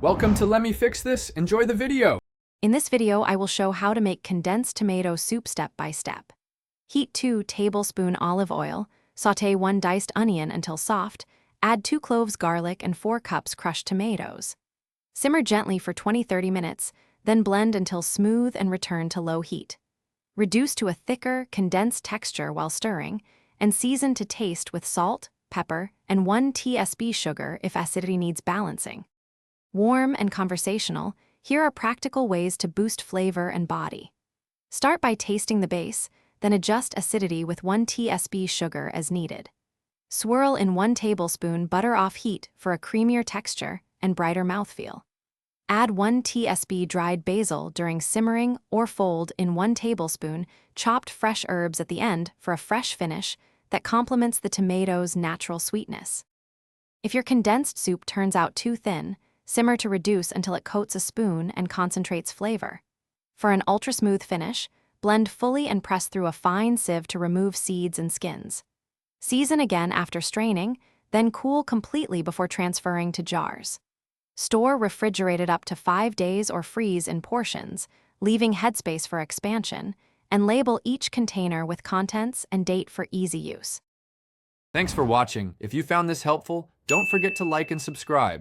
Welcome to Let Me Fix This. Enjoy the video. In this video, I will show how to make condensed tomato soup step by step. Heat 2 tablespoon olive oil, sauté 1 diced onion until soft, add 2 cloves garlic and 4 cups crushed tomatoes. Simmer gently for 20-30 minutes, then blend until smooth and return to low heat. Reduce to a thicker, condensed texture while stirring, and season to taste with salt, pepper, and 1 tsp sugar if acidity needs balancing. Warm and conversational, here are practical ways to boost flavor and body. Start by tasting the base, then adjust acidity with 1 tsp sugar as needed. Swirl in 1 tablespoon butter off heat for a creamier texture and brighter mouthfeel. Add 1 tsp dried basil during simmering or fold in 1 tablespoon chopped fresh herbs at the end for a fresh finish that complements the tomato's natural sweetness. If your condensed soup turns out too thin, simmer to reduce until it coats a spoon and concentrates flavor. For an ultra-smooth finish, blend fully and press through a fine sieve to remove seeds and skins. Season again after straining, then cool completely before transferring to jars. Store refrigerated up to 5 days or freeze in portions, leaving headspace for expansion, and label each container with contents and date for easy use. Thanks for watching. If you found this helpful, don't forget to like and subscribe.